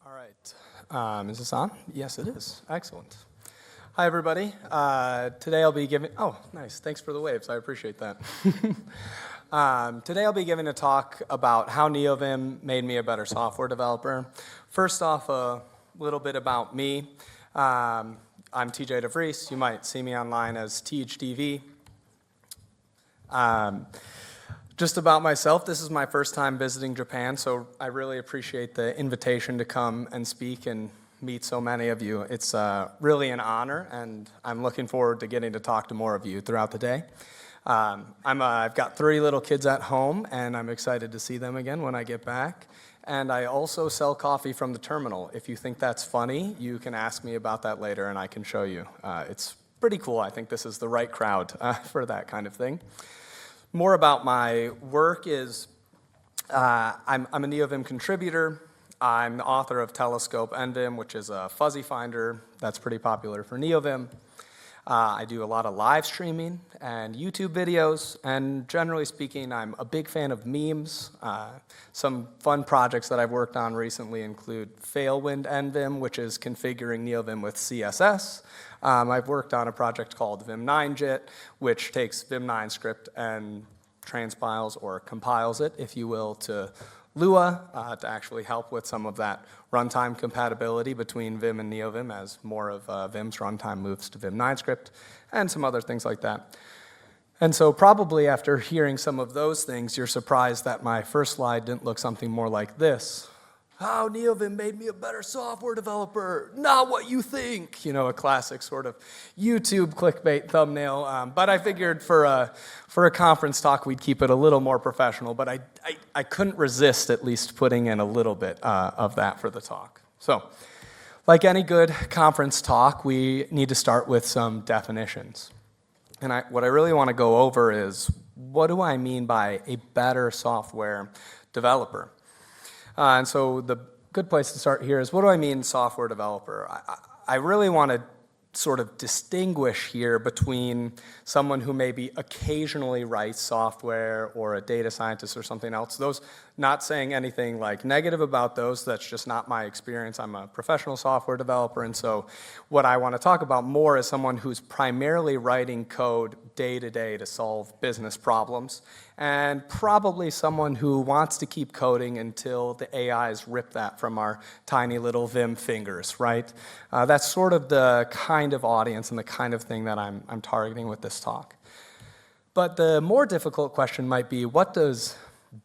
All right. Is this on? Yes, it is. Excellent. Hi, everybody. Today I'll be giving... Oh, nice. Thanks for the waves. I appreciate that. Today I'll be giving a talk about how NeoVim made me a better software developer. First off, a little bit about me. I'm TJ DeVries. You might see me online as THDV. Just about myself, this is my first time visiting Japan, so I really appreciate the invitation to come and speak and meet so many of you. It's really an honor, and I'm looking forward to getting to talk to more of you throughout the day. I've got 3 little kids at home, and I'm excited to see them again when I get back. And I also sell coffee from the terminal. If you think that's funny, you can ask me about that later, and I can show you. It's pretty cool. I think this is the right crowd for that kind of thing. More about my work is I'm a NeoVim contributor. I'm the author of Telescope NVim, which is a fuzzy finder that's pretty popular for NeoVim. I do a lot of live streaming and YouTube videos, and generally speaking, I'm a big fan of memes. Some fun projects that I've worked on recently include Failwind NVim, which is configuring NeoVim with CSS. I've worked on a project called vim-jp, which takes Vim9 script and transpiles or compiles it, if you will, to Lua to actually help with some of that runtime compatibility between Vim and NeoVim as more of Vim's runtime moves to Vim9 script, and some other things like that. And so probably after hearing some of those things, you're surprised that my first slide didn't look something more like this. How NeoVim made me a better software developer, not what you think. You know, a classic sort of YouTube clickbait thumbnail. But I figured for a conference talk, we'd keep it a little more professional. But I couldn't resist at least putting in a little bit of that for the talk. So, like any good conference talk, we need to start with some definitions. And what I really want to go over is, what do I mean by a better software developer? And so the good place to start here is, what do I mean software developer? I really want to sort of distinguish here between someone who maybe occasionally writes software or a data scientist or something else. Those, not saying anything like negative about those, that's just not my experience. I'm a professional software developer, and so what I want to talk about more is someone who's primarily writing code day to day to solve business problems, and probably someone who wants to keep coding until the AIs rip that from our tiny little Vim fingers, right? That's sort of the kind of audience and the kind of thing that I'm targeting with this talk. But the more difficult question might be, what does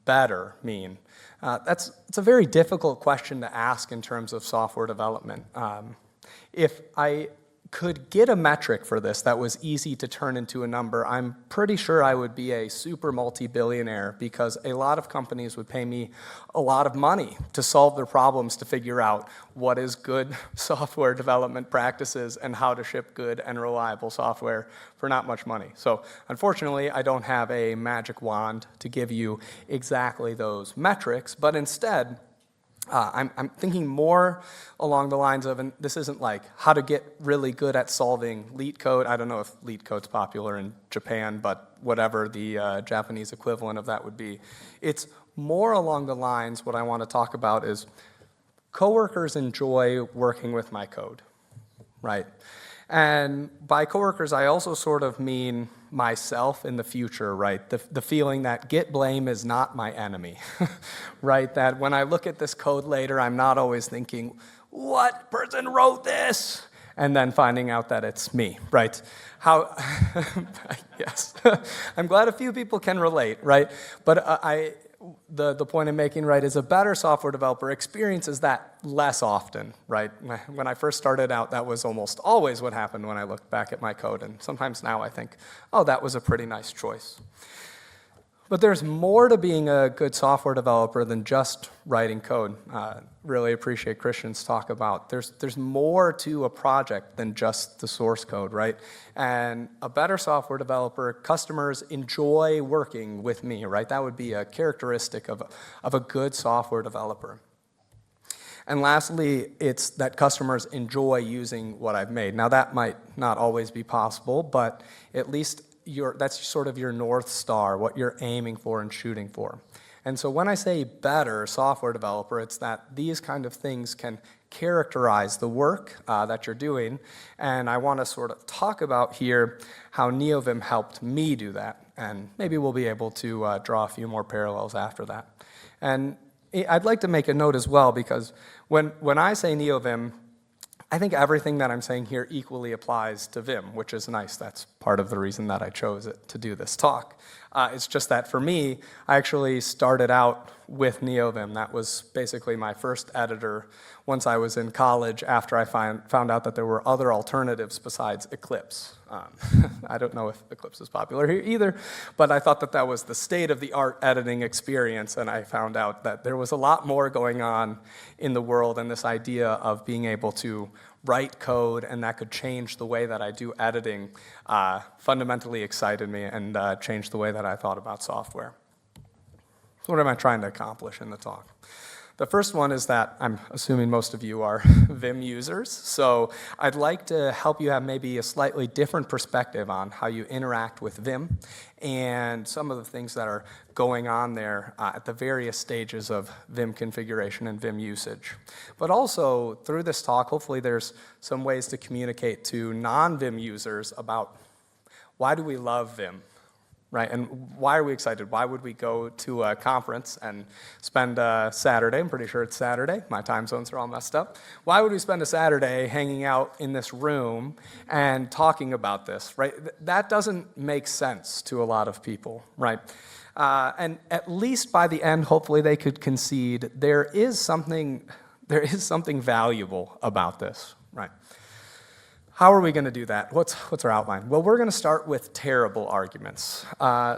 better mean? It's a very difficult question to ask in terms of software development. If I could get a metric for this that was easy to turn into a number, I'm pretty sure I would be a super multi-billionaire, because a lot of companies would pay me a lot of money to solve their problems, to figure out what is good software development practices and how to ship good and reliable software for not much money. So unfortunately, I don't have a magic wand to give you exactly those metrics, but instead, I'm thinking more along the lines of, and this isn't like how to get really good at solving LeetCode. I don't know if LeetCode's popular in Japan, but whatever the Japanese equivalent of that would be. It's more along the lines, what I want to talk about is, coworkers enjoy working with my code, right? And by coworkers, I also sort of mean myself in the future, right? The feeling that Git blame is not my enemy, right? That when I look at this code later, I'm not always thinking, what person wrote this? And then finding out that it's me, right? How, yes. I'm glad a few people can relate, right? But the point I'm making, right, is a better software developer experiences that less often, right? When I first started out, that was almost always what happened when I looked back at my code, and sometimes now I think, oh, that was a pretty nice choice. But there's more to being a good software developer than just writing code. Really appreciate Christian's talk about there's more to a project than just the source code, right? And a better software developer, customers enjoy working with me, right? That would be a characteristic of a good software developer. And lastly, it's that customers enjoy using what I've made. Now that might not always be possible, but at least that's sort of your North Star, what you're aiming for and shooting for. And so when I say better software developer, it's that these kind of things can characterize the work that you're doing. And I want to sort of talk about here how NeoVim helped me do that. And maybe we'll be able to draw a few more parallels after that. And I'd like to make a note as well, because when I say NeoVim, I think everything that I'm saying here equally applies to Vim, which is nice. That's part of the reason that I chose it to do this talk. It's just that for me, I actually started out with NeoVim. That was basically my first editor once I was in college, after I found out that there were other alternatives besides Eclipse. I don't know if Eclipse is popular here either, but I thought that that was the state-of-the-art editing experience, and I found out that there was a lot more going on in the world, and this idea of being able to write code and that could change the way that I do editing fundamentally excited me and changed the way that I thought about software. So what am I trying to accomplish in the talk? The first one is that I'm assuming most of you are Vim users, so I'd like to help you have maybe a slightly different perspective on how you interact with Vim and some of the things that are going on there at the various stages of Vim configuration and Vim usage. But also, through this talk, hopefully there's some ways to communicate to non-Vim users about why do we love Vim? Right, and why are we excited? Why would we go to a conference and spend a Saturday, I'm pretty sure it's Saturday, my time zones are all messed up. Why would we spend a Saturday hanging out in this room and talking about this, right? That doesn't make sense to a lot of people, right? And at least by the end, hopefully they could concede there is something valuable about this, right? How are we going to do that? What's our outline? Well, we're going to start with terrible arguments.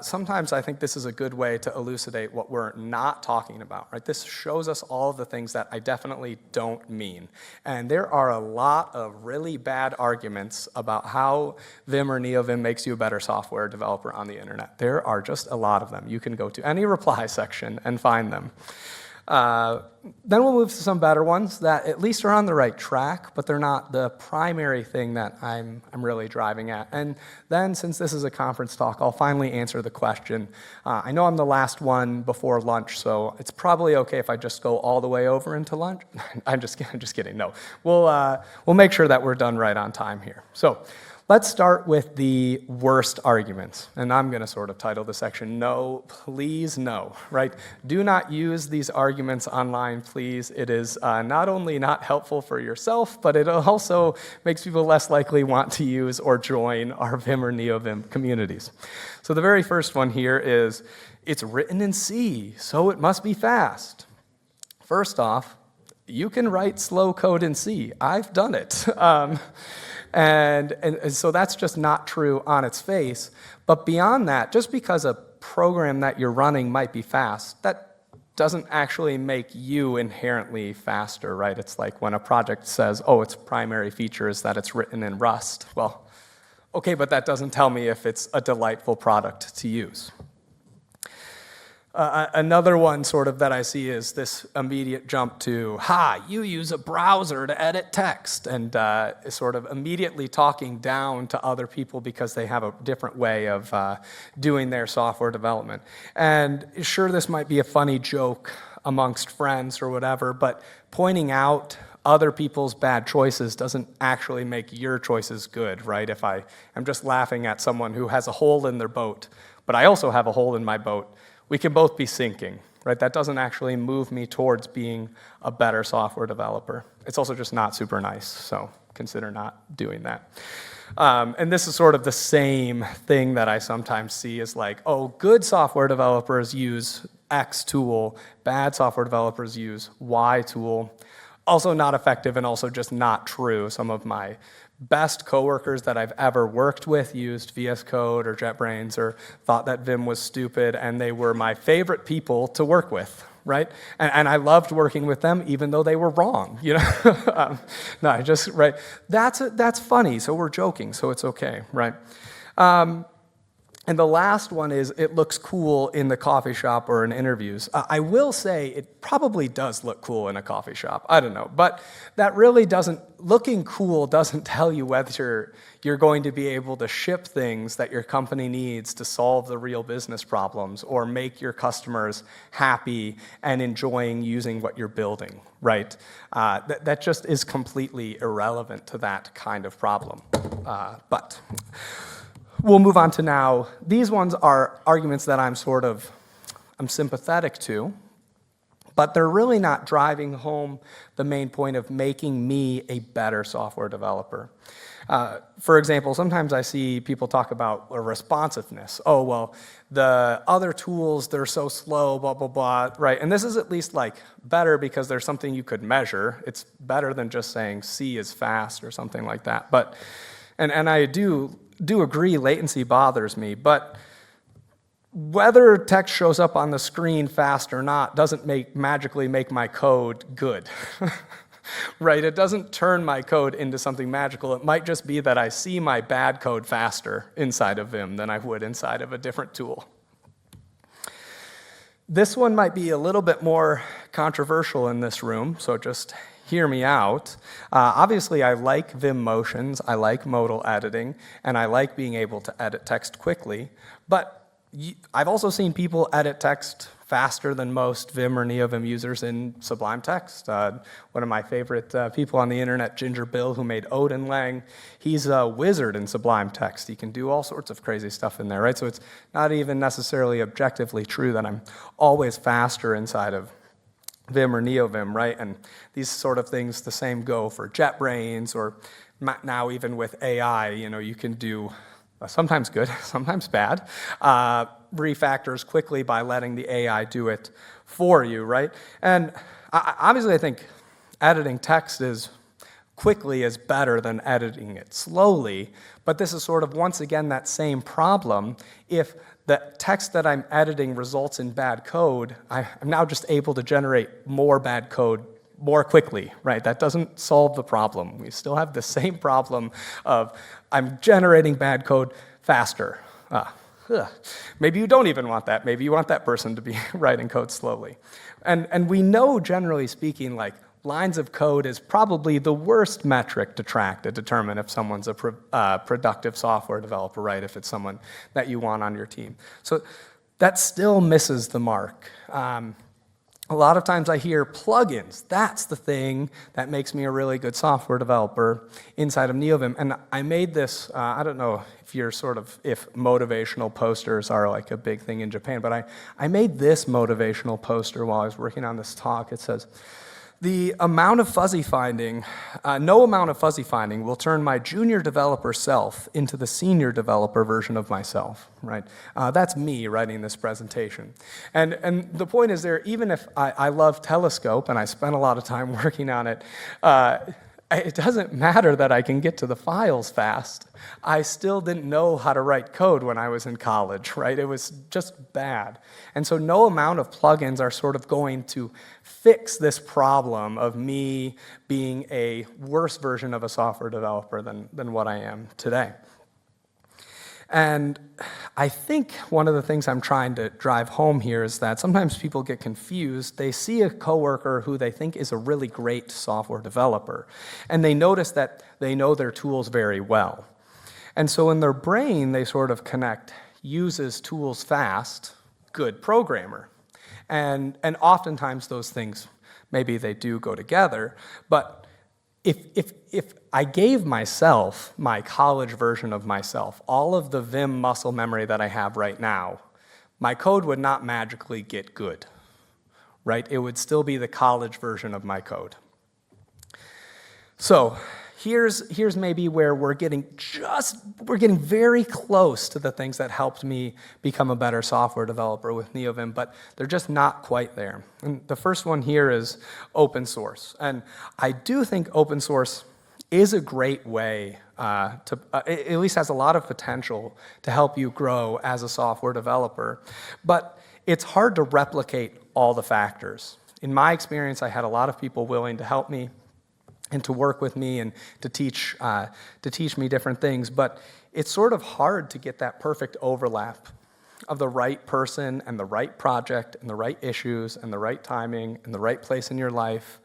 Sometimes I think this is a good way to elucidate what we're not talking about, right? This shows us all of the things that I definitely don't mean. And there are a lot of really bad arguments about how Vim or NeoVim makes you a better software developer on the internet. There are just a lot of them. You can go to any reply section and find them. Then we'll move to some better ones that at least are on the right track, but they're not the primary thing that I'm really driving at. And then, since this is a conference talk, I'll finally answer the question. I know I'm the last one before lunch, so it's probably okay if I just go all the way over into lunch. I'm just kidding. No, we'll make sure that we're done right on time here. So let's start with the worst arguments, and I'm going to sort of title the section, No, Please No, right? Do not use these arguments online, please. It is not only not helpful for yourself, but it also makes people less likely want to use or join our Vim or NeoVim communities. So the very first one here is, it's written in C, so it must be fast. First off, you can write slow code in C. I've done it. And so that's just not true on its face. But beyond that, just because a program that you're running might be fast, that doesn't actually make you inherently faster, right? It's like when a project says, oh, its primary feature is that it's written in Rust. Well, okay, but that doesn't tell me if it's a delightful product to use. Another one sort of that I see is this immediate jump to, you use a browser to edit text, and sort of immediately talking down to other people because they have a different way of doing their software development. And sure, this might be a funny joke amongst friends or whatever, but pointing out other people's bad choices doesn't actually make your choices good, right? If I am just laughing at someone who has a hole in their boat, but I also have a hole in my boat, we can both be sinking, right? That doesn't actually move me towards being a better software developer. It's also just not super nice, so consider not doing that. And this is sort of the same thing that I sometimes see is like, oh, good software developers use X tool, bad software developers use Y tool. Also not effective and also just not true. Some of my best coworkers that I've ever worked with used VS Code or JetBrains or thought that Vim was stupid, and they were my favorite people to work with, right? And I loved working with them even though they were wrong, you know? Right? That's funny, so we're joking, so it's okay, right? And the last one is it looks cool in the coffee shop or in interviews. I will say it probably does look cool in a coffee shop. I don't know. But that really doesn't, looking cool doesn't tell you whether you're going to be able to ship things that your company needs to solve the real business problems or make your customers happy and enjoying using what you're building, right? That just is completely irrelevant to that kind of problem. But we'll move on to now. These ones are arguments that I'm sympathetic to, but they're really not driving home the main point of making me a better software developer. For example, sometimes I see people talk about responsiveness. Oh, well, the other tools, they're so slow, blah, blah, blah, right? And this is at least like better because there's something you could measure. It's better than just saying C is fast or something like that. But, and I do agree latency bothers me, but whether text shows up on the screen fast or not doesn't magically make my code good, right? It doesn't turn my code into something magical. It might just be that I see my bad code faster inside of Vim than I would inside of a different tool. This one might be a little bit more controversial in this room, so just hear me out. Obviously, I like Vim motions, I like modal editing, and I like being able to edit text quickly, but I've also seen people edit text faster than most Vim or NeoVim users in Sublime Text. One of my favorite people on the internet, Ginger Bill, who made Odin Lang, he's a wizard in Sublime Text. He can do all sorts of crazy stuff in there, right? So it's not even necessarily objectively true that I'm always faster inside of Vim or NeoVim, right? And these sort of things, the same go for JetBrains, or now even with AI, you can do sometimes good, sometimes bad, refactors quickly by letting the AI do it for you, right? And obviously I think editing text quickly is better than editing it slowly, but this is sort of, once again, that same problem. If the text that I'm editing results in bad code, I'm now just able to generate more bad code more quickly, right? That doesn't solve the problem. We still have the same problem of I'm generating bad code faster. Maybe you don't even want that. Maybe you want that person to be writing code slowly. And we know, generally speaking, like lines of code is probably the worst metric to track to determine if someone's a productive software developer, right? If it's someone that you want on your team. So that still misses the mark. A lot of times I hear plugins. That's the thing that makes me a really good software developer inside of NeoVim. And I made this, I don't know if if motivational posters are like a big thing in Japan, but I made this motivational poster while I was working on this talk. It says, the amount of fuzzy finding, no amount of fuzzy finding will turn my junior developer self into the senior developer version of myself, right? That's me writing this presentation. And the point is there, even if I love Telescope and I spent a lot of time working on it, it doesn't matter that I can get to the files fast. I still didn't know how to write code when I was in college, right? It was just bad. And so no amount of plugins are sort of going to fix this problem of me being a worse version of a software developer than what I am today. And I think one of the things I'm trying to drive home here is that sometimes people get confused. They see a coworker who they think is a really great software developer, and they notice that they know their tools very well. And so in their brain, they sort of connect uses tools fast, good programmer. And oftentimes those things, maybe they do go together, but if I gave myself, my college version of myself, all of the Vim muscle memory that I have right now, my code would not magically get good, right? It would still be the college version of my code. So here's maybe where we're getting very close to the things that helped me become a better software developer with NeoVim, but they're just not quite there. And the first one here is open source. And I do think open source is a great way to, at least has a lot of potential to help you grow as a software developer, but it's hard to replicate all the factors. In my experience, I had a lot of people willing to help me, and to work with me and to teach me different things. But it's sort of hard to get that perfect overlap of the right person and the right project and the right issues and the right timing and the right place in your life,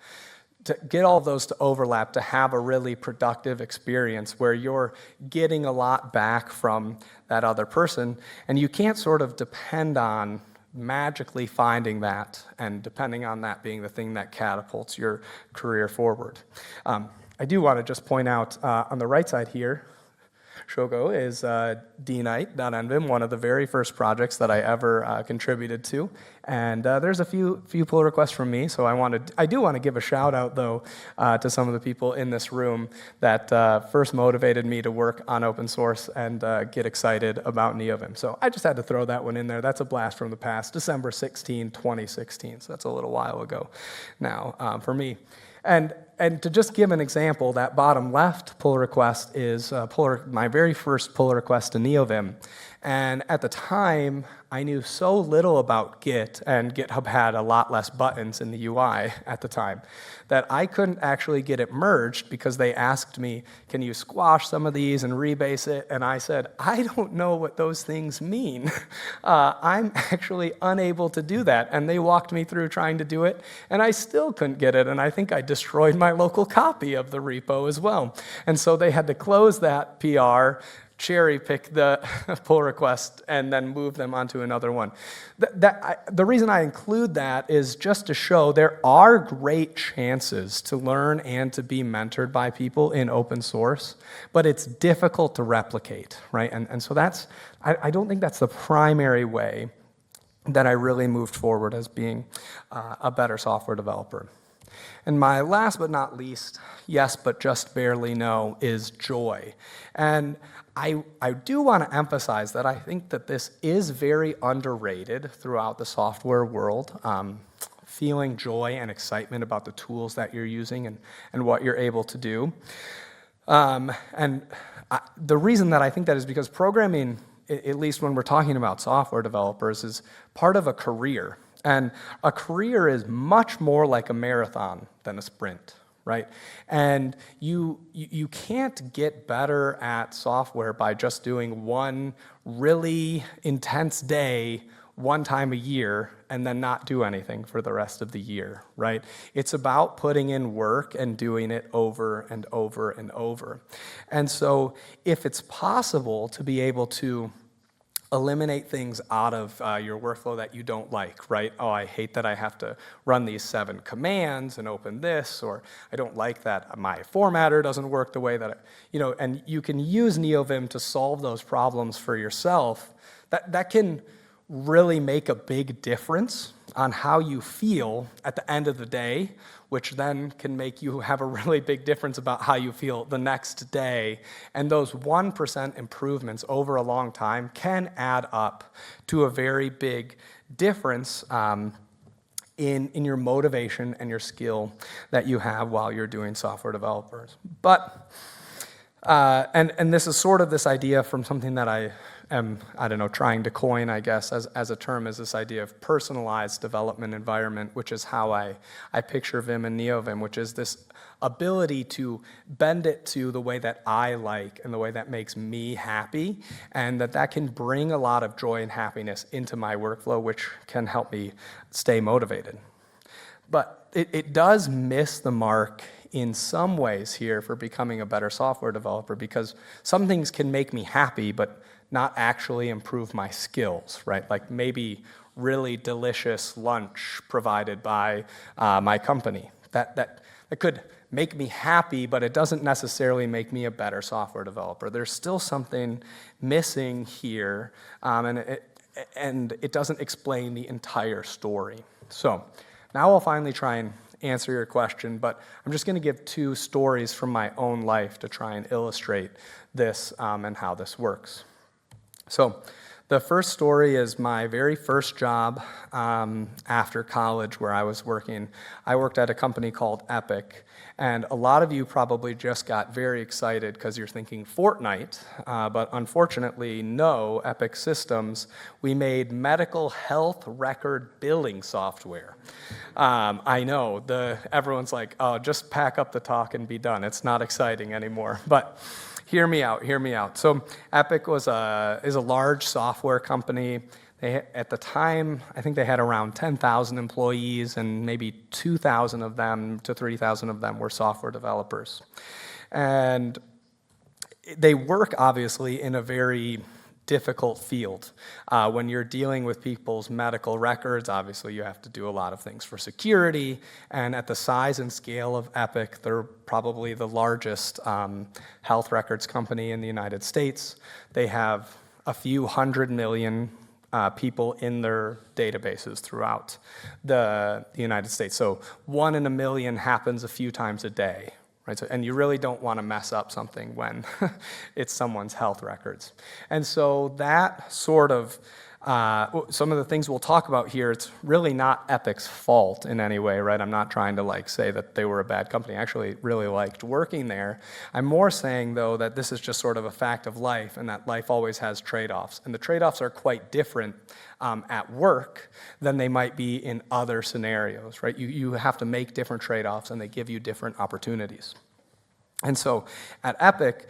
to get all of those to overlap, to have a really productive experience where you're getting a lot back from that other person. And you can't sort of depend on magically finding that and depending on that being the thing that catapults your career forward. I do want to just point out on the right side here, Shogo is dknight.nvim, one of the very first projects that I ever contributed to. And there's a few pull requests from me, so I do want to give a shout out though to some of the people in this room that first motivated me to work on open source and get excited about NeoVim. So I just had to throw that one in there. That's a blast from the past, December 16, 2016. So that's a little while ago now for me. And to just give an example, that bottom left pull request is my very first pull request to NeoVim. And at the time, I knew so little about Git, and GitHub had a lot less buttons in the UI at the time, that I couldn't actually get it merged because they asked me, can you squash some of these and rebase it? And I said, I don't know what those things mean. I'm actually unable to do that. And they walked me through trying to do it, and I still couldn't get it. And I think I destroyed my local copy of the repo as well. And so they had to close that PR, cherry pick the pull request, and then move them onto another one. The reason I include that is just to show there are great chances to learn and to be mentored by people in open source, but it's difficult to replicate, right? And so I don't think that's the primary way that I really moved forward as being a better software developer. And my last but not least, yes but just barely no, is joy. And I do want to emphasize that I think that this is very underrated throughout the software world, feeling joy and excitement about the tools that you're using and what you're able to do. The reason that I think that is because programming, at least when we're talking about software developers, is part of a career. And a career is much more like a marathon than a sprint, right? And you can't get better at software by just doing one really intense day one time a year and then not do anything for the rest of the year, right? It's about putting in work and doing it over and over and over. And so if it's possible to be able to eliminate things out of your workflow that you don't like, right? Oh, I hate that I have to run these 7 commands and open this, or I don't like that my formatter doesn't work the way that, and you can use NeoVim to solve those problems for yourself. That can really make a big difference on how you feel at the end of the day, which then can make you have a really big difference about how you feel the next day. And those 1% improvements over a long time can add up to a very big difference in your motivation and your skill that you have while you're doing software developers. But, and this is sort of this idea from something that I am, trying to coin, I guess, as a term, is this idea of personalized development environment, which is how I picture Vim and NeoVim, which is this ability to bend it to the way that I like and the way that makes me happy, and that can bring a lot of joy and happiness into my workflow, which can help me stay motivated. But it does miss the mark in some ways here for becoming a better software developer, because some things can make me happy, but not actually improve my skills, right? Like maybe really delicious lunch provided by my company. That could make me happy, but it doesn't necessarily make me a better software developer. There's still something missing here, and it doesn't explain the entire story. So now I'll finally try and answer your question, but I'm just going to give 2 stories from my own life to try and illustrate this and how this works. So The first story is my very first job after college where I was working. I worked at a company called Epic, and a lot of you probably just got very excited because you're thinking Fortnite, but unfortunately, no, Epic Systems. We made medical health record billing software. I know, everyone's like, oh, just pack up the talk and be done. It's not exciting anymore, but hear me out, hear me out. So Epic is a large software company. At the time, I think they had around 10,000 employees, and maybe 2,000 of them to 3,000 of them were software developers. And they work, obviously, in a very difficult field. When you're dealing with people's medical records, obviously you have to do a lot of things for security, and at the size and scale of Epic, they're probably the largest health records company in the United States. They have a few 100 million people in their databases throughout the United States. So 1 in a million happens a few times a day. Right, so, and you really don't want to mess up something when it's someone's health records. And so that sort of, some of the things we'll talk about here, it's really not Epic's fault in any way, right? I'm not trying to say that they were a bad company. I actually really liked working there. I'm more saying, though, that this is just sort of a fact of life and that life always has trade-offs. And the trade-offs are quite different at work than they might be in other scenarios, right? You have to make different trade-offs and they give you different opportunities. And so at Epic,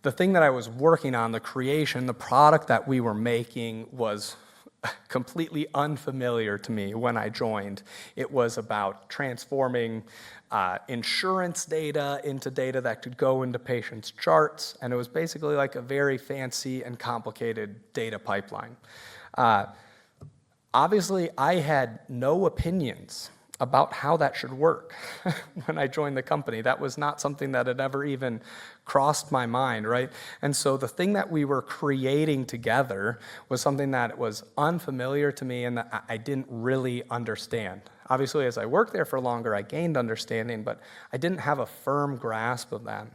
the thing that I was working on, the creation, the product that we were making was completely unfamiliar to me when I joined. It was about transforming insurance data into data that could go into patients' charts, and it was basically like a very fancy and complicated data pipeline. Obviously, I had no opinions about how that should work when I joined the company. That was not something that had ever even crossed my mind, right? And so the thing that we were creating together was something that was unfamiliar to me and that I didn't really understand. Obviously, as I worked there for longer, I gained understanding, but I didn't have a firm grasp of that.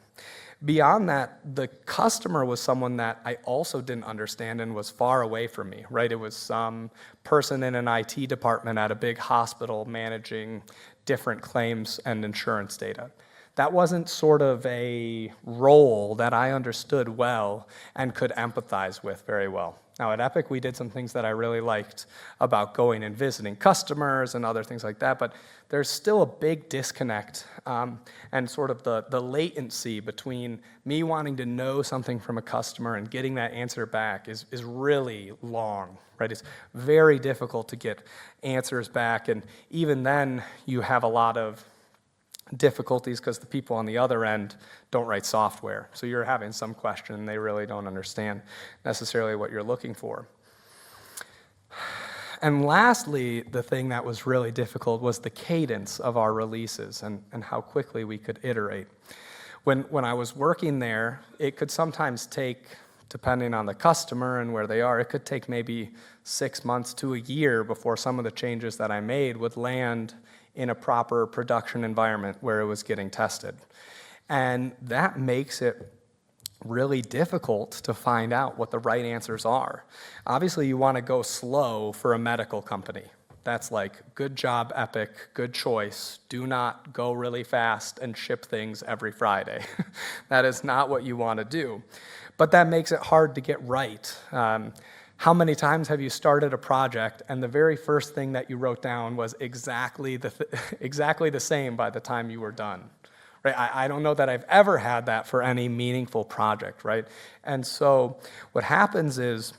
Beyond that, the customer was someone that I also didn't understand and was far away from me, right? It was some person in an IT department at a big hospital managing different claims and insurance data. That wasn't sort of a role that I understood well and could empathize with very well. Now at Epic, we did some things that I really liked about going and visiting customers and other things like that, but there's still a big disconnect and sort of the latency between me wanting to know something from a customer and getting that answer back is really long, right? It's very difficult to get answers back, and even then you have a lot of difficulties because the people on the other end don't write software. So you're having some question and they really don't understand necessarily what you're looking for. And lastly, the thing that was really difficult was the cadence of our releases and how quickly we could iterate. When I was working there, it could sometimes take, depending on the customer and where they are, it could take maybe 6 months to a year before some of the changes that I made would land in a proper production environment where it was getting tested. And that makes it really difficult to find out what the right answers are. Obviously, you want to go slow for a medical company. That's like, good job, Epic, good choice. Do not go really fast and ship things every Friday. That is not what you want to do. But that makes it hard to get right. How many times have you started a project and the very first thing that you wrote down was exactly the same by the time you were done? Right? I don't know that I've ever had that for any meaningful project, right? And so what happens is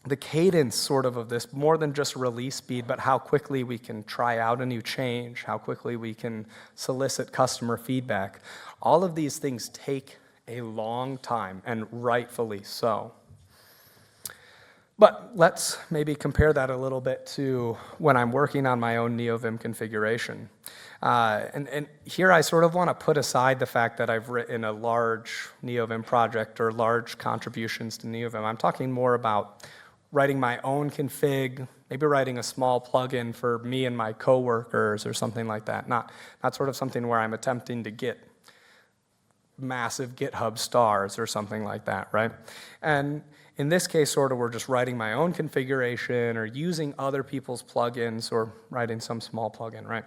the cadence sort of this, more than just release speed, but how quickly we can try out a new change, how quickly we can solicit customer feedback. All of these things take a long time, and rightfully so. But let's maybe compare that a little bit to when I'm working on my own NeoVim configuration. And here I sort of want to put aside the fact that I've written a large NeoVim project or large contributions to NeoVim. I'm talking more about writing my own config, maybe writing a small plugin for me and my coworkers or something like that. Not sort of something where I'm attempting to get massive GitHub stars or something like that, right? And in this case, sort of, we're just writing my own configuration or using other people's plugins or writing some small plugin, right?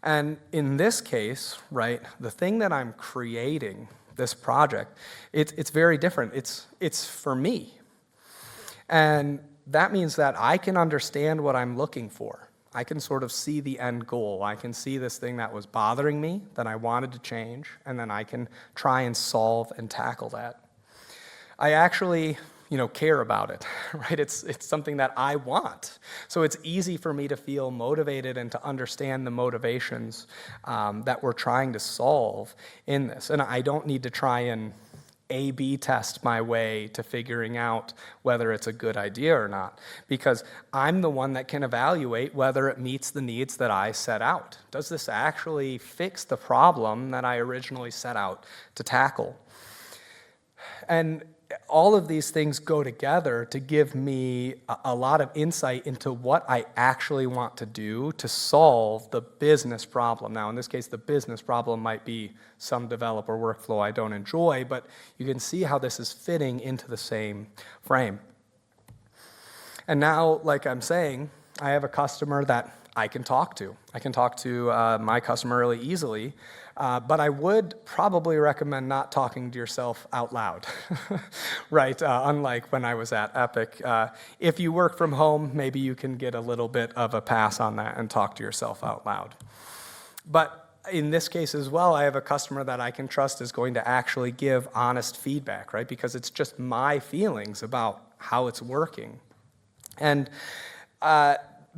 And in this case, right, the thing that I'm creating, this project, it's very different. It's for me. And that means that I can understand what I'm looking for. I can sort of see the end goal. I can see this thing that was bothering me, that I wanted to change, and then I can try and solve and tackle that. I actually, care about it, right? It's something that I want. So it's easy for me to feel motivated and to understand the motivations that we're trying to solve in this. And I don't need to try and A/B test my way to figuring out whether it's a good idea or not, because I'm the one that can evaluate whether it meets the needs that I set out. Does this actually fix the problem that I originally set out to tackle? And all of these things go together to give me a lot of insight into what I actually want to do to solve the business problem. Now, in this case, the business problem might be some developer workflow I don't enjoy, but you can see how this is fitting into the same frame. And now, like I'm saying, I have a customer that I can talk to. I can talk to my customer really easily, but I would probably recommend not talking to yourself out loud, right? Unlike when I was at Epic. If you work from home, maybe you can get a little bit of a pass on that and talk to yourself out loud. But in this case as well, I have a customer that I can trust is going to actually give honest feedback, right? Because it's just my feelings about how it's working. And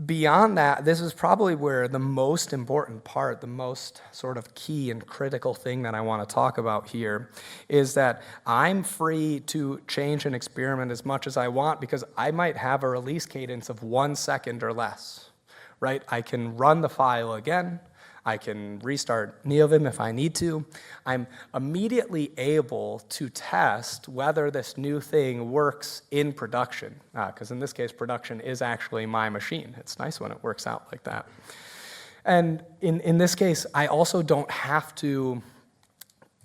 beyond that, this is probably where the most important part, the most sort of key and critical thing that I want to talk about here is that I'm free to change and experiment as much as I want because I might have a release cadence of 1 second or less, right? I can run the file again. I can restart NeoVim if I need to. I'm immediately able to test whether this new thing works in production, because in this case, production is actually my machine. It's nice when it works out like that. And in this case, I also don't have to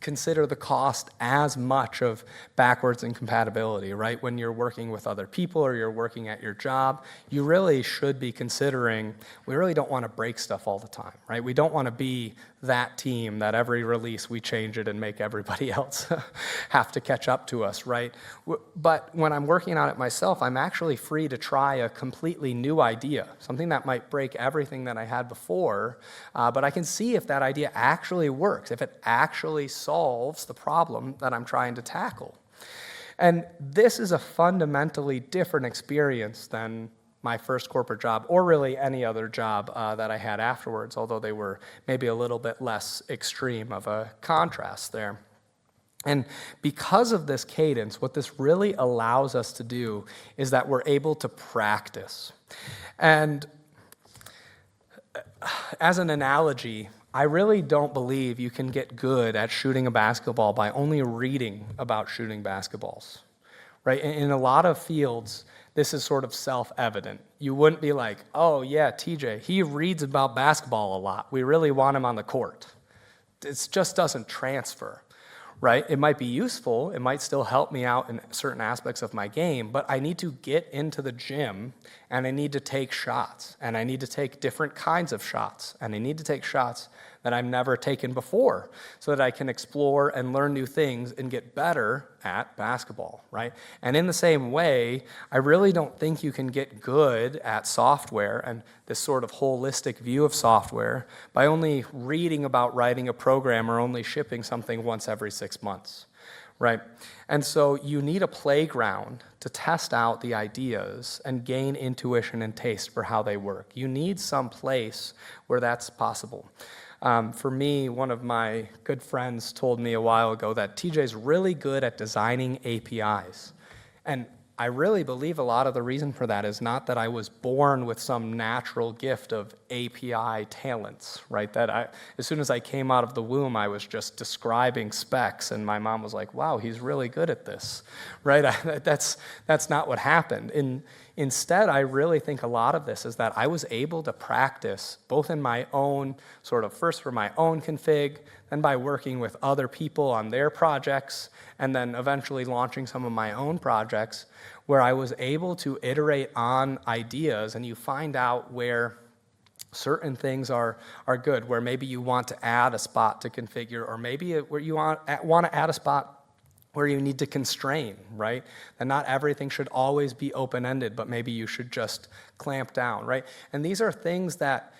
consider the cost as much of backwards incompatibility, right? When you're working with other people or you're working at your job, you really should be considering, we really don't want to break stuff all the time, right? We don't want to be that team that every release we change it and make everybody else have to catch up to us, right? But when I'm working on it myself, I'm actually free to try a completely new idea, something that might break everything that I had before, but I can see if that idea actually works, if it actually solves the problem that I'm trying to tackle. And this is a fundamentally different experience than my first corporate job, or really any other job that I had afterwards, although they were maybe a little bit less extreme of a contrast there. And because of this cadence, what this really allows us to do is that we're able to practice. And as an analogy, I really don't believe you can get good at shooting a basketball by only reading about shooting basketballs, right? In a lot of fields, this is sort of self-evident. You wouldn't be like, oh yeah, TJ, he reads about basketball a lot. We really want him on the court. It just doesn't transfer, right? It might be useful. It might still help me out in certain aspects of my game, but I need to get into the gym and I need to take shots and I need to take different kinds of shots and I need to take shots that I've never taken before so that I can explore and learn new things and get better at basketball, right? And in the same way, I really don't think you can get good at software and this sort of holistic view of software by only reading about writing a program or only shipping something once every 6 months, right? And so you need a playground to test out the ideas and gain intuition and taste for how they work. You need some place where that's possible. For me, one of my good friends told me a while ago that TJ's really good at designing APIs. And I really believe a lot of the reason for that is not that I was born with some natural gift of API talents, right? That as soon as I came out of the womb, I was just describing specs, and my mom was like, wow, he's really good at this, right? That's not what happened. Instead, I really think a lot of this is that I was able to practice both in my own sort of first for my own config, then by working with other people on their projects, and then eventually launching some of my own projects where I was able to iterate on ideas, and you find out where certain things are good, where maybe you want to add a spot to configure, or maybe where you want to add a spot where you need to constrain, right? And not everything should always be open-ended, but maybe you should just clamp down, right? And these are things that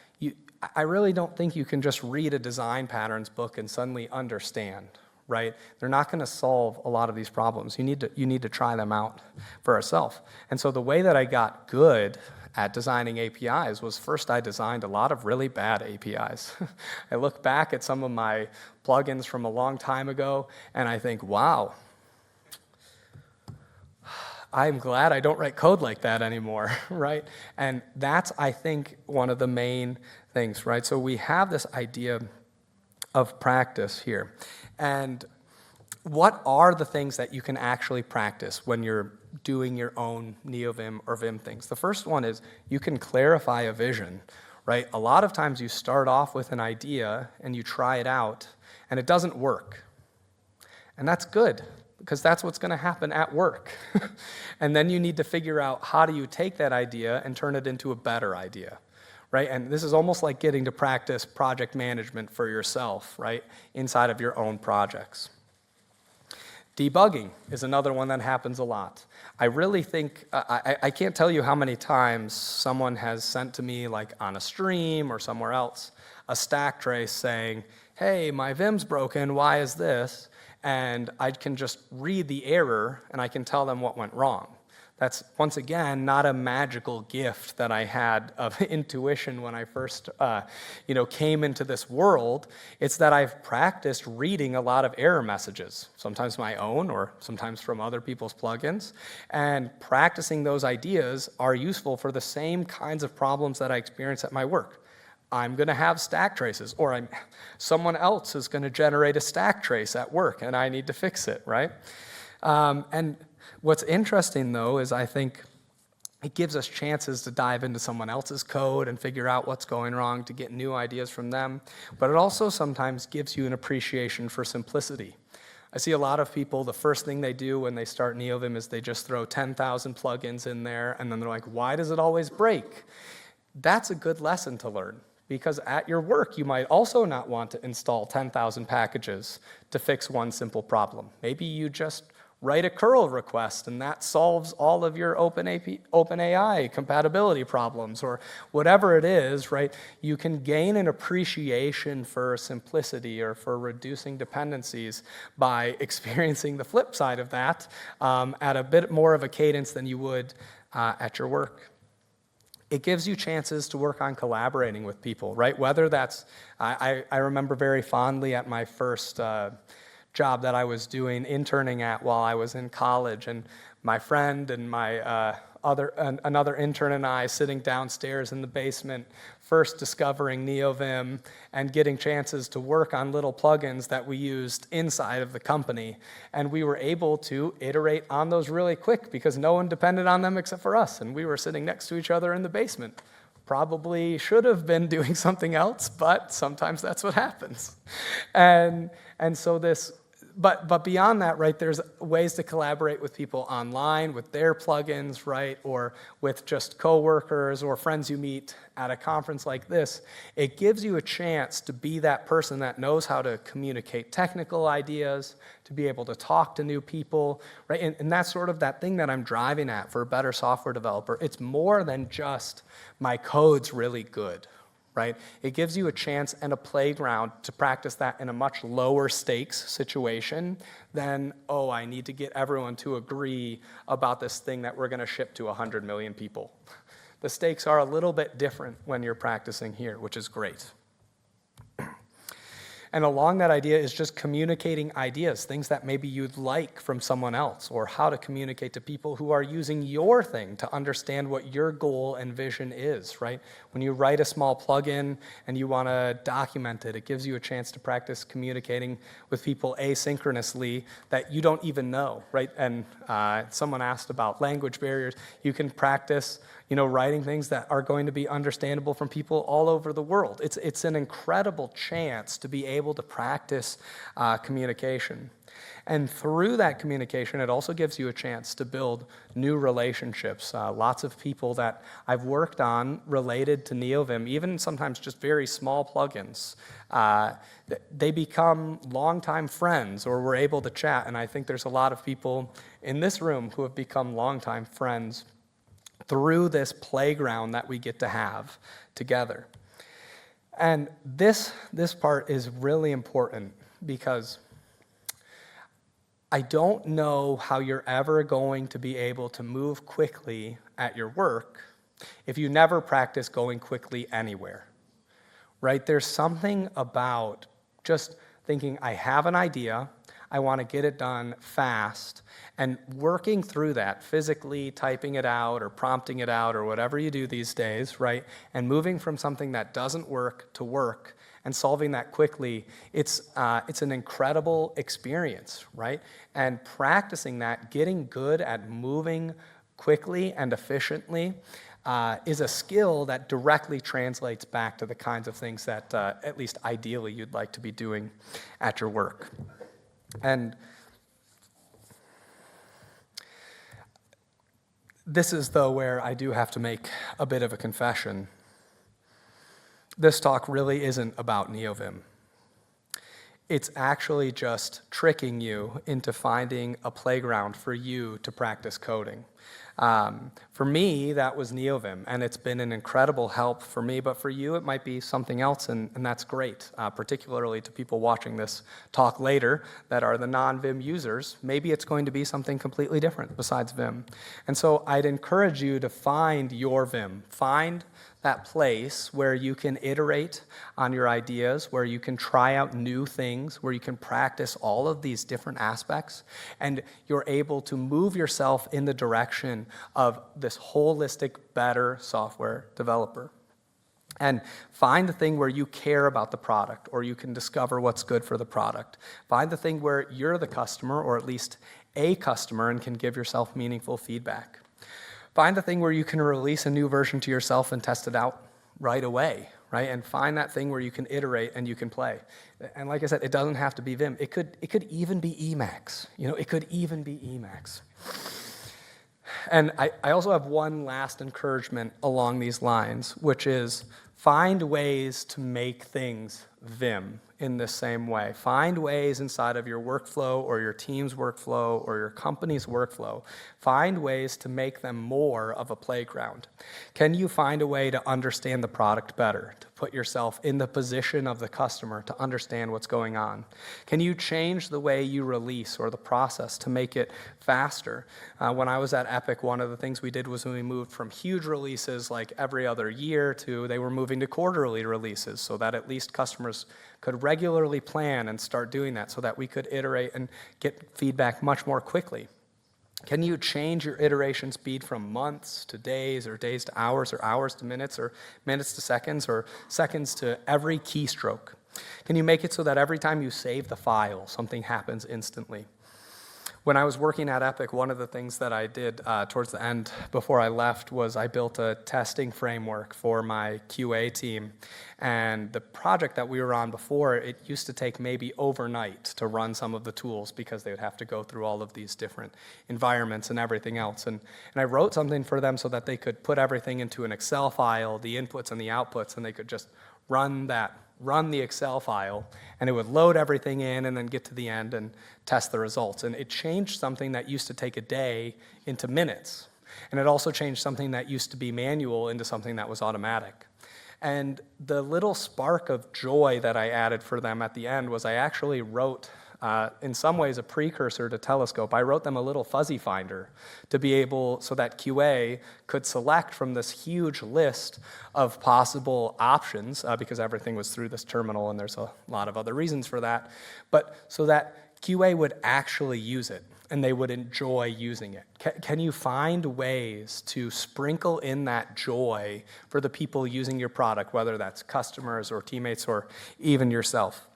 I really don't think you can just read a design patterns book and suddenly understand, right? They're not going to solve a lot of these problems. You need to try them out for yourself. And so the way that I got good at designing APIs was first I designed a lot of really bad APIs. I look back at some of my plugins from a long time ago and I think, wow, I'm glad I don't write code like that anymore, right? And that's, I think, one of the main things, right? So we have this idea of practice here. And what are the things that you can actually practice when you're doing your own NeoVim or Vim things? The first one is you can clarify a vision, right? A lot of times you start off with an idea and you try it out and it doesn't work. And that's good because that's what's going to happen at work. And then you need to figure out how do you take that idea and turn it into a better idea, right? And this is almost like getting to practice project management for yourself, right, inside of your own projects. Debugging is another one that happens a lot. I really think, I can't tell you how many times someone has sent to me, like on a stream or somewhere else, a stack trace saying, hey, my Vim's broken, why is this? And I can just read the error and I can tell them what went wrong. That's, once again, not a magical gift that I had of intuition when I first came into this world. It's that I've practiced reading a lot of error messages, sometimes my own or sometimes from other people's plugins. And practicing those ideas are useful for the same kinds of problems that I experience at my work. I'm going to have stack traces, or someone else is going to generate a stack trace at work, and I need to fix it, right? And what's interesting, though, is I think it gives us chances to dive into someone else's code and figure out what's going wrong, to get new ideas from them. But it also sometimes gives you an appreciation for simplicity. I see a lot of people, the first thing they do when they start NeoVim is they just throw 10,000 plugins in there, and then they're like, why does it always break? That's a good lesson to learn. Because at your work, you might also not want to install 10,000 packages to fix one simple problem. Maybe you just write a curl request and that solves all of your OpenAI compatibility problems, or whatever it is, right? You can gain an appreciation for simplicity or for reducing dependencies by experiencing the flip side of that at a bit more of a cadence than you would at your work. It gives you chances to work on collaborating with people, right? Whether that's, I remember very fondly at my first job that I was doing, interning at while I was in college, and my friend and my another intern and I sitting downstairs in the basement, first discovering NeoVim and getting chances to work on little plugins that we used inside of the company. And we were able to iterate on those really quick because no one depended on them except for us. And we were sitting next to each other in the basement. Probably should have been doing something else, but sometimes that's what happens. And so this, but beyond that, right, there's ways to collaborate with people online, with their plugins, right, or with just coworkers or friends you meet at a conference like this. It gives you a chance to be that person that knows how to communicate technical ideas, to be able to talk to new people, right, and that's sort of that thing that I'm driving at for a better software developer. It's more than just my code's really good. Right? It gives you a chance and a playground to practice that in a much lower stakes situation than, oh, I need to get everyone to agree about this thing that we're going to ship to 100 million people. The stakes are a little bit different when you're practicing here, which is great. And along that idea is just communicating ideas, things that maybe you'd like from someone else, or how to communicate to people who are using your thing to understand what your goal and vision is, right? When you write a small plugin and you want to document it, it gives you a chance to practice communicating with people asynchronously that you don't even know, right? And someone asked about language barriers. You can practice, writing things that are going to be understandable from people all over the world. It's an incredible chance to be able to practice communication. And through that communication, it also gives you a chance to build new relationships. Lots of people that I've worked on related to NeoVim, even sometimes just very small plugins, they become longtime friends, or we're able to chat. And I think there's a lot of people in this room who have become longtime friends through this playground that we get to have together. And this part is really important because I don't know how you're ever going to be able to move quickly at your work if you never practice going quickly anywhere, right? There's something about just thinking, I have an idea, I want to get it done fast, and working through that, physically typing it out or prompting it out or whatever you do these days, right? And moving from something that doesn't work to work and solving that quickly, it's an incredible experience, right? And practicing that, getting good at moving quickly and efficiently is a skill that directly translates back to the kinds of things that, at least ideally, you'd like to be doing at your work. And this is, though, where I do have to make a bit of a confession. This talk really isn't about NeoVim. It's actually just tricking you into finding a playground for you to practice coding. For me, that was NeoVim, and it's been an incredible help for me, but for you, it might be something else, and that's great, particularly to people watching this talk later that are the non-Vim users. Maybe it's going to be something completely different besides Vim. And so I'd encourage you to find your Vim. Find that place where you can iterate on your ideas, where you can try out new things, where you can practice all of these different aspects, and you're able to move yourself in the direction of this holistic, better software developer. And find the thing where you care about the product, or you can discover what's good for the product. Find the thing where you're the customer, or at least a customer, and can give yourself meaningful feedback. Find the thing where you can release a new version to yourself and test it out right away, right? And find that thing where you can iterate and you can play. And like I said, it doesn't have to be Vim. It could even be Emacs. It could even be Emacs. And I also have one last encouragement along these lines, which is find ways to make things Vim in the same way. Find ways inside of your workflow or your team's workflow or your company's workflow. Find ways to make them more of a playground. Can you find a way to understand the product better, to put yourself in the position of the customer to understand what's going on? Can you change the way you release or the process to make it faster? When I was at Epic, one of the things we did was when we moved from huge releases like every other year to they were moving to quarterly releases so that at least customers could regularly plan and start doing that so that we could iterate and get feedback much more quickly. Can you change your iteration speed from months to days, or days to hours, or hours to minutes, or minutes to seconds, or seconds to every keystroke? Can you make it so that every time you save the file, something happens instantly? When I was working at Epic, one of the things that I did towards the end before I left was I built a testing framework for my QA team. And the project that we were on before, it used to take maybe overnight to run some of the tools because they would have to go through all of these different environments and everything else. And I wrote something for them so that they could put everything into an Excel file, the inputs and the outputs, and they could just run the Excel file, and it would load everything in and then get to the end and test the results. And it changed something that used to take a day into minutes. And it also changed something that used to be manual into something that was automatic. And the little spark of joy that I added for them at the end was I actually wrote, in some ways, a precursor to Telescope. I wrote them a little fuzzy finder to be able, so that QA could select from this huge list of possible options, because everything was through this terminal, and there's a lot of other reasons for that, but so that QA would actually use it, and they would enjoy using it. Can you find ways to sprinkle in that joy for the people using your product, whether that's customers or teammates or even yourself?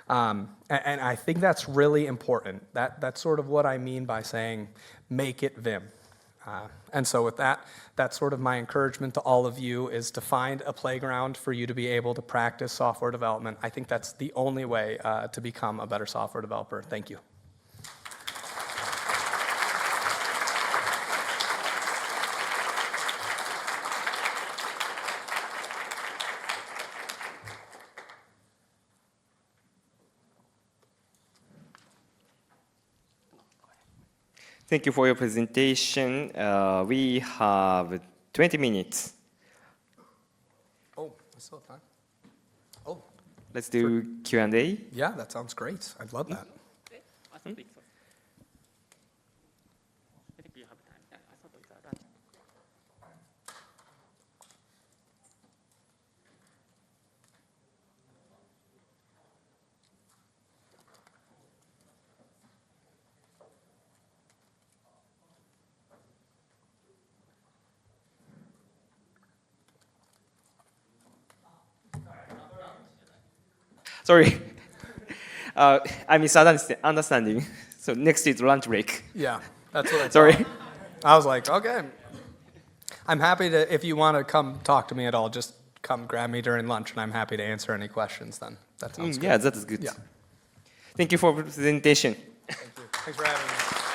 And I think that's really important. That's sort of what I mean by saying, make it Vim. And so with that, that's sort of my encouragement to all of you, is to find a playground for you to be able to practice software development. I think that's the only way to become a better software developer. Thank you. Thank you for your presentation. We have 20 minutes. Oh, I still have time. Oh, Let's do Q&A. yeah, that sounds great. I'd love that. I think so. I think you have time. Yeah, I thought it's done. Sorry, I misunderstanding. So next is lunch break. Yeah, that's what I thought. Sorry. I was like, okay. I'm happy to, if you want to come talk to me at all, just come grab me during lunch, and I'm happy to answer any questions then. That sounds good. Yeah, that is good. Yeah. Thank you for presentation. Thank you. Thanks for having me.